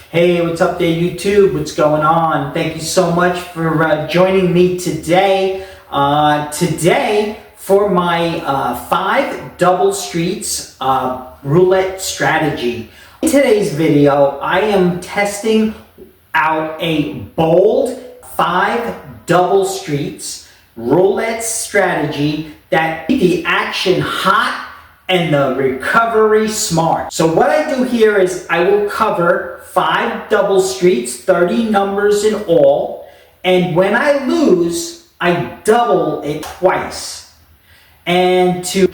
Hey, what's up there, YouTube? What's going on? Thank you so much for joining me today. Today, for my 5 double streets roulette strategy. In today's video, I am testing out a bold 5 double streets roulette strategy that keep the action hot and the recovery smart. So what I do here is I will cover 5 double streets, 30 numbers in all, and when I lose, I double it twice. And to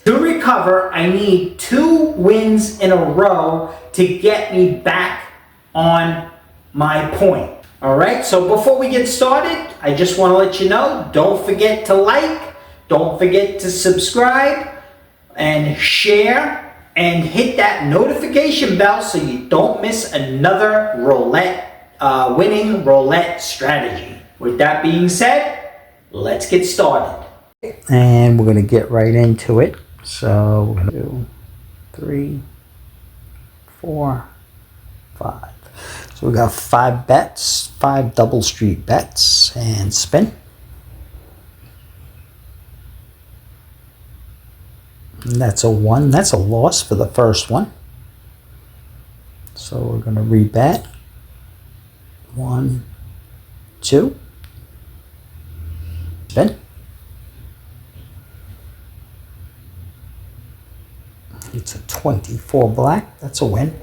recover, I need 2 wins in a row to get me back on my point. All right, so before we get started, I just want to let you know, don't forget to like, don't forget to subscribe, and share, and hit that notification bell so you don't miss another winning roulette strategy. With that being said, let's get started. And we're going to get right into it. So we're going to do 3, 4, 5. So we got 5 bets, 5 double street bets, and spin. And that's a 1. That's a loss for the first one. So we're going to rebet. 1, 2. Spin. It's a 24 black. That's a win.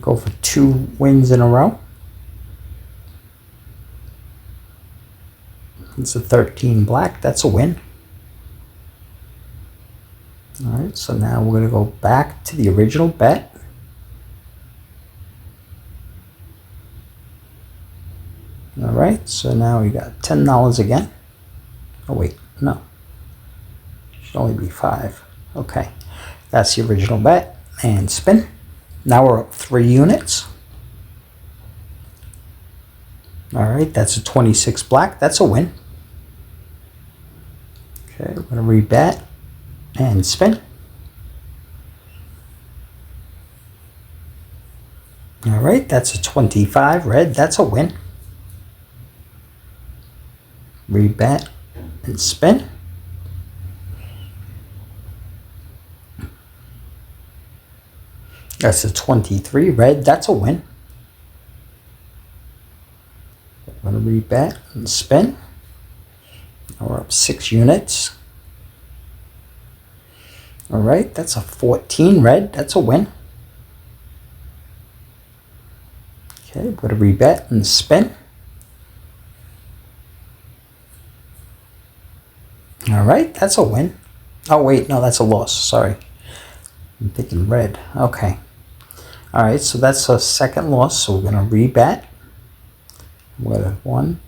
Go for 2 wins in a row. It's a 13 black. That's a win. Alright, so now we're going to go back to the original bet. Alright, so now we got $10 again. Oh wait, no. Should only be 5. Okay, that's the original bet. And spin. Now we're up 3 units. Alright, that's a 26 black. That's a win. Okay, we're going to rebet. And spin. All right, that's a 25 red. That's a win. Rebet and spin. That's a 23 red. That's a win. I'm going to rebet and spin. Now we're up 6 units. All right, that's a 14 red. That's a win. Okay, we're going to rebet and spin. All right, that's a win. Oh, wait, no, that's a loss. Sorry. I'm thinking red. Okay. All right, so that's a second loss. So we're going to rebet. We're going to 1,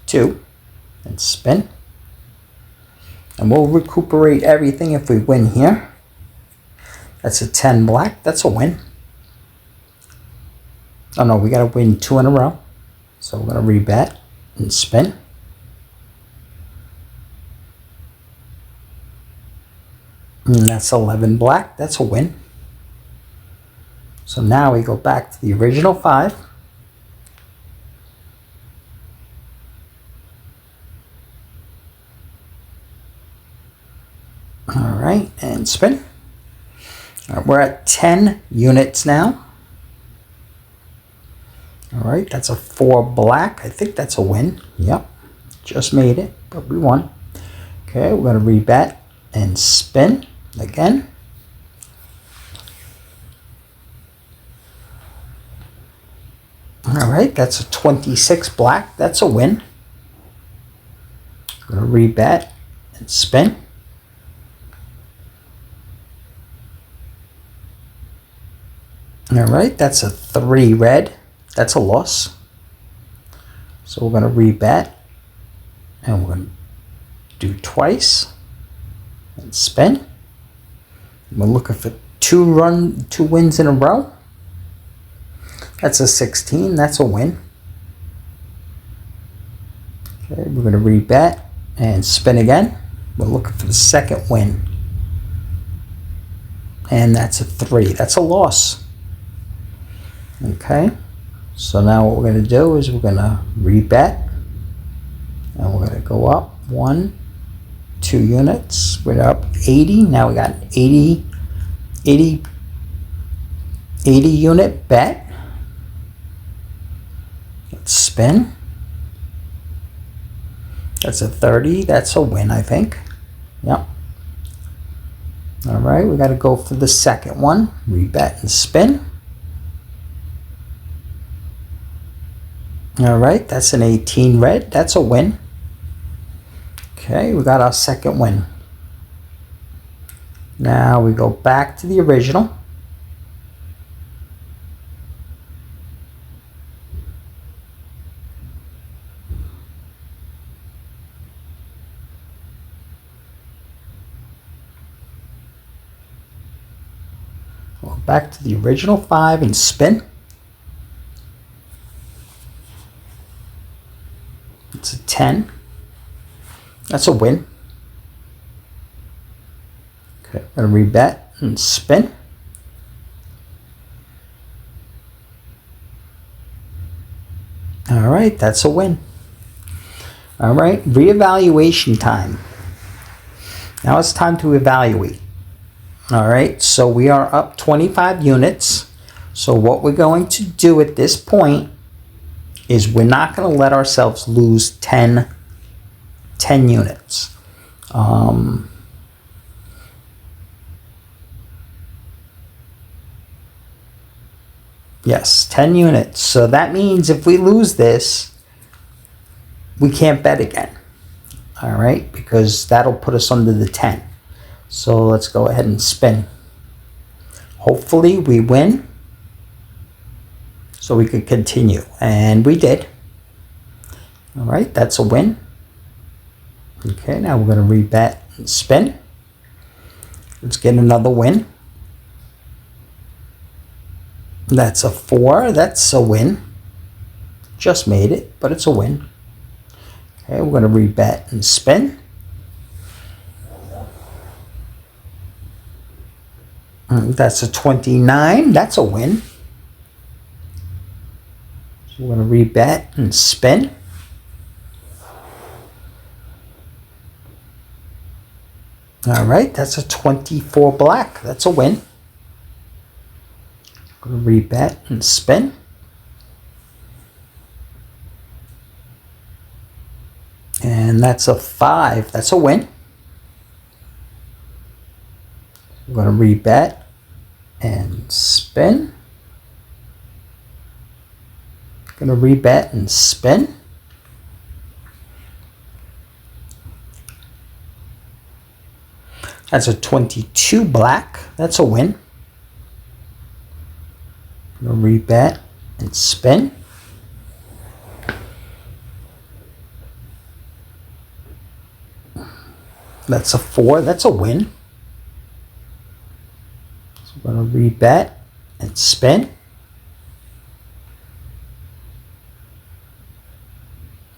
2, and spin. And we'll recuperate everything if we win here. That's a 10 black. That's a win. Oh no, we got to win 2 in a row. So we're going to rebet and spin. And that's 11 black. That's a win. So now we go back to the original 5. All right, and spin. All right, we're at 10 units now. All right, that's a 4 black. I think that's a win. Yep, just made it, but we won. Okay, we're going to rebet and spin again. All right, that's a 26 black. That's a win. We're going to rebet and spin. All right, that's a 3 red. That's a loss. So we're going to rebet. And we're going to do twice. And spin. We're looking for 2 wins in a row. That's a 16. That's a win. Okay, we're going to rebet and spin again. We're looking for the second win. And that's a 3. That's a loss. Okay, so now what we're going to do is we're going to rebet, and we're going to go up 2 units. We're up 80. Now we got 80 unit bet. Let's spin. That's a 30. That's a win, I think. Yep. All right, we got to go for the second one. Rebet and spin. All right, that's an 18 red. That's a win. Okay, we got our second win. Now we go back to the original. Go back to the original 5 and spin. It's a 10. That's a win. Okay, I'm going to rebet and spin. All right, that's a win. All right, reevaluation time. Now it's time to evaluate. All right, so we are up 25 units. So what we're going to do at this point is we're not going to let ourselves lose 10 units. Yes, 10 units. So that means if we lose this, we can't bet again. All right, because that'll put us under the 10. So let's go ahead and spin. Hopefully we win, so we could continue. And we did. All right, that's a win. Okay, now we're going to rebet and spin. Let's get another win. That's a 4. That's a win. Just made it, but it's a win. Okay, we're going to rebet and spin. That's a 29. That's a win. So we're going to rebet and spin. All right, that's a 24 black. That's a win. I'm going to rebet and spin. And that's a 5. That's a win. I'm going to rebet and spin. Going to rebet and spin. That's a 22 black. That's a win. I'm going to rebet and spin. That's a 4. That's a win. So I'm going to rebet and spin.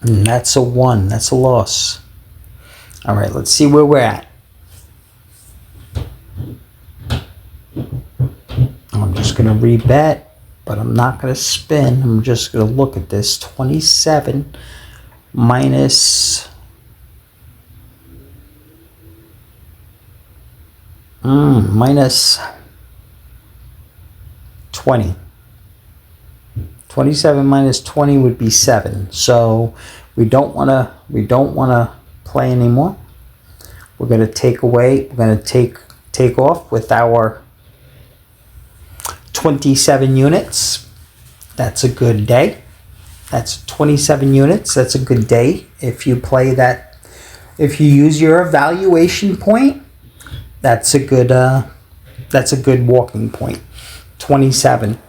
And that's a 1. That's a loss. All right, let's see where we're at. I'm just going to rebet, but I'm not going to spin. I'm just going to look at this. 27 minus... minus 20. 27 minus 20 would be 7. So we don't want to play anymore. We're going to take away. We're going to take off with our 27 units. That's a good day. That's 27 units. That's a good day. If you play that, if you use your evaluation point, that's a good walking point. 27.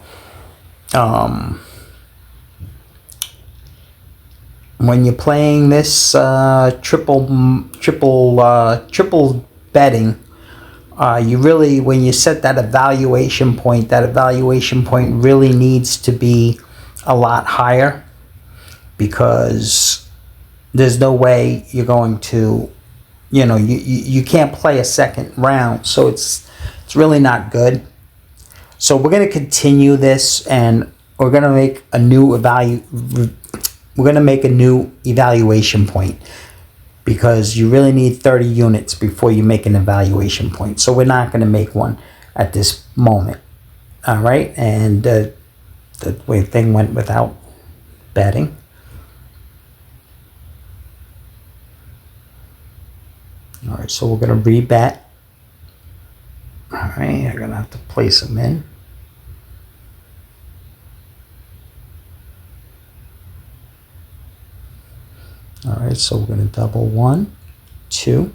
When you're playing this triple betting, you really, when you set that evaluation point really needs to be a lot higher, because there's no way you're going to, you can't play a second round, so it's really not good. So we're going to continue this, and we're going to make a new evaluation point, because you really need 30 units before you make an evaluation point. So we're not going to make one at this moment. All right, and the way thing went without betting. All right, so we're going to rebet. All right, I'm going to have to place them in. All right, so we're going to double 1, 2,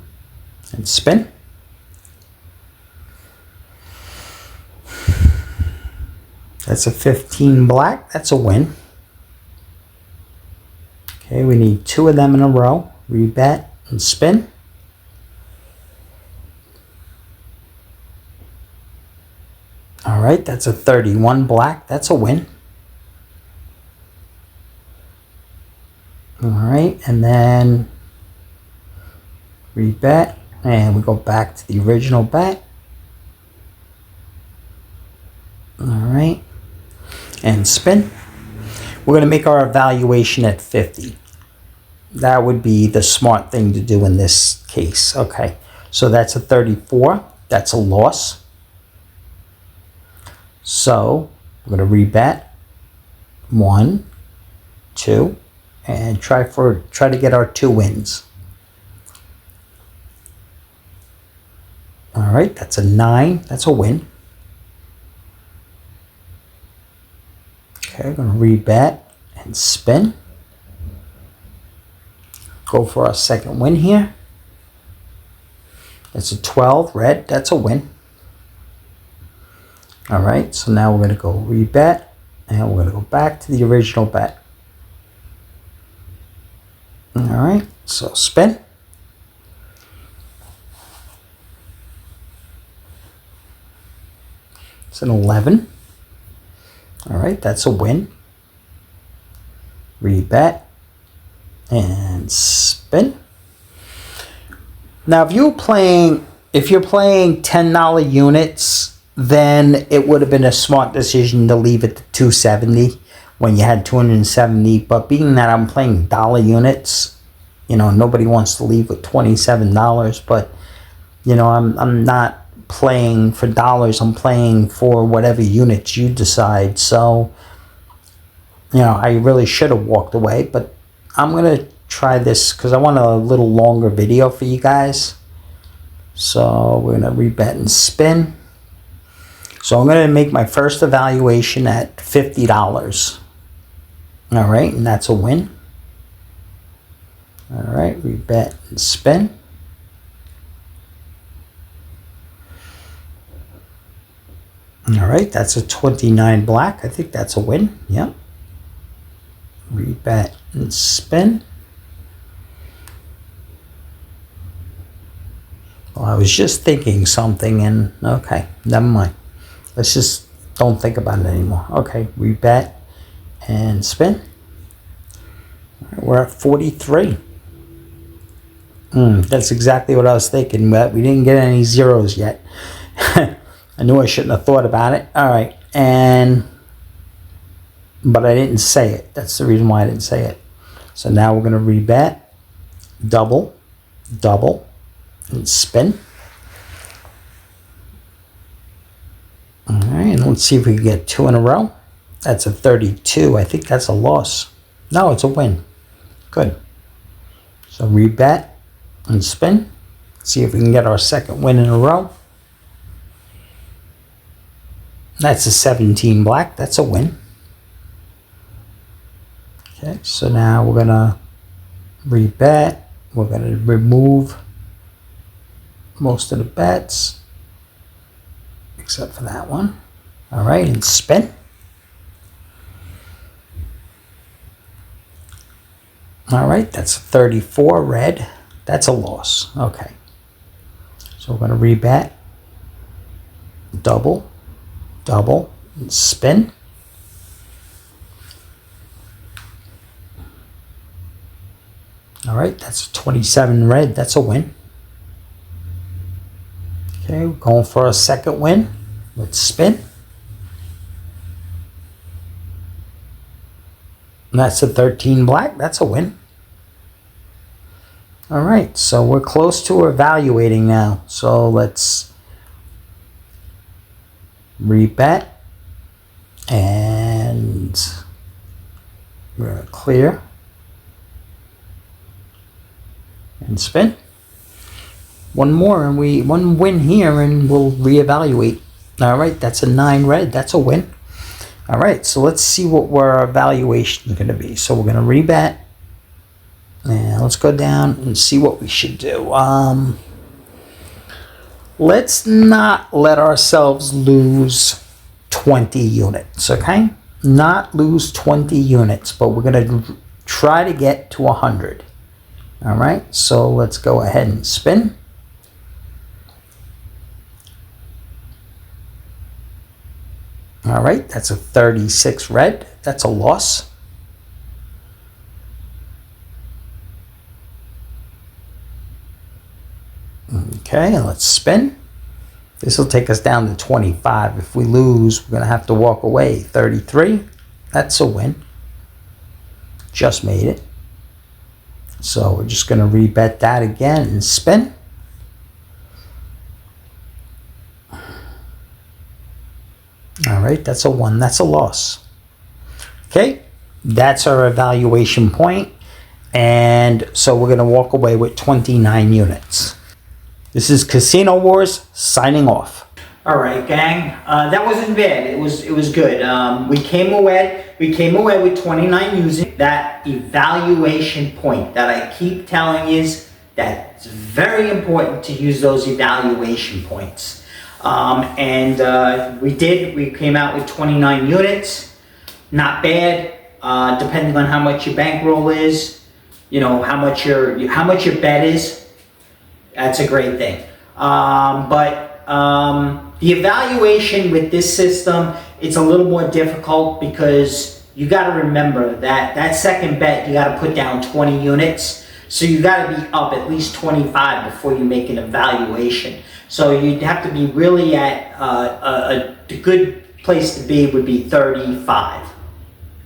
and spin. That's a 15 black. That's a win. Okay, we need 2 of them in a row. Rebet and spin. All right, that's a 31 black. That's a win. All right, and then rebet, and we go back to the original bet. All right, and spin. We're going to make our evaluation at 50. That would be the smart thing to do in this case. Okay, so that's a 34. That's a loss. So we're going to rebet 1, 2, and try to get our 2 wins. All right, that's a 9. That's a win. Okay, we're going to rebet and spin. Go for our second win here. That's a 12 red. That's a win. All right, so now we're going to go rebet, and we're going to go back to the original bet. All right, so spin. It's an 11. All right, that's a win. Rebet and spin. Now, if you're playing $10 units, then it would have been a smart decision to leave it to 270 when you had 270. But being that I'm playing dollar units, you know, nobody wants to leave with $27. But, you know, I'm not playing for dollars. I'm playing for whatever units you decide. So, you know, I really should have walked away. But I'm going to try this because I want a little longer video for you guys. So we're going to rebet and spin. So I'm going to make my first evaluation at $50. All right, and that's a win. All right, rebet and spin. All right, that's a 29 black. I think that's a win. Yep. Rebet and spin. Well, I was just thinking something, and okay, never mind. Let's just don't think about it anymore. Okay, rebet and spin. All right, we're at 43. That's exactly what I was thinking, but we didn't get any zeros yet. I knew I shouldn't have thought about it. All right, but I didn't say it. That's the reason why I didn't say it. So now we're going to rebet, double, and spin. All right, and let's see if we can get 2 in a row. That's a 32. I think that's a loss. No, it's a win. Good. So rebet and spin. See if we can get our second win in a row. That's a 17 black. That's a win. Okay, so now we're going to rebet. We're going to remove most of the bets, except for that one. All right, and spin. All right, that's a 34 red. That's a loss. Okay. So we're going to rebet, double, and spin. All right, that's a 27 red. That's a win. Okay, we're going for a second win. Let's spin. And that's a 13 black. That's a win. All right, so we're close to evaluating now. So let's rebet. And we're going to clear. And spin. One more, and one win here, and we'll reevaluate. All right, that's a 9 red. That's a win. All right, so let's see what our evaluation is going to be. So we're going to rebet, and let's go down and see what we should do. Let's not let ourselves lose 20 units, okay? Not lose 20 units, but we're going to try to get to 100. All right, so let's go ahead and spin. All right, that's a 36 red. That's a loss. Okay, let's spin. This will take us down to 25. If we lose, we're going to have to walk away. 33. That's a win. Just made it. So we're just going to rebet that again and spin. All right, that's a 1. That's a loss. Okay, that's our evaluation point. And so we're going to walk away with 29 units. This is Casino Wars signing off. All right, gang. That wasn't bad. It was good. We came away with 29 using that evaluation point that I keep telling you is that it's very important to use those evaluation points. We came out with 29 units. Not bad. Depending on how much your bankroll is, you know, how much your bet is. That's a great thing. The evaluation with this system, it's a little more difficult because you got to remember that second bet, you got to put down 20 units. So you got to be up at least 25 before you make an evaluation. So you'd have to be really at a good place to be would be 35.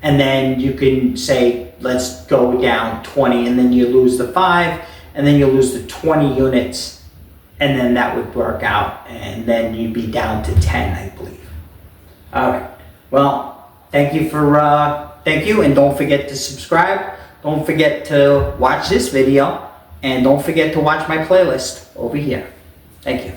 And then you can say, let's go down 20, and then you lose the 5, and then you lose the 20 units. And then that would work out, and then you'd be down to 10, I believe. All right. Well, thank you, and don't forget to subscribe. Don't forget to watch this video, and don't forget to watch my playlist over here. Thank you.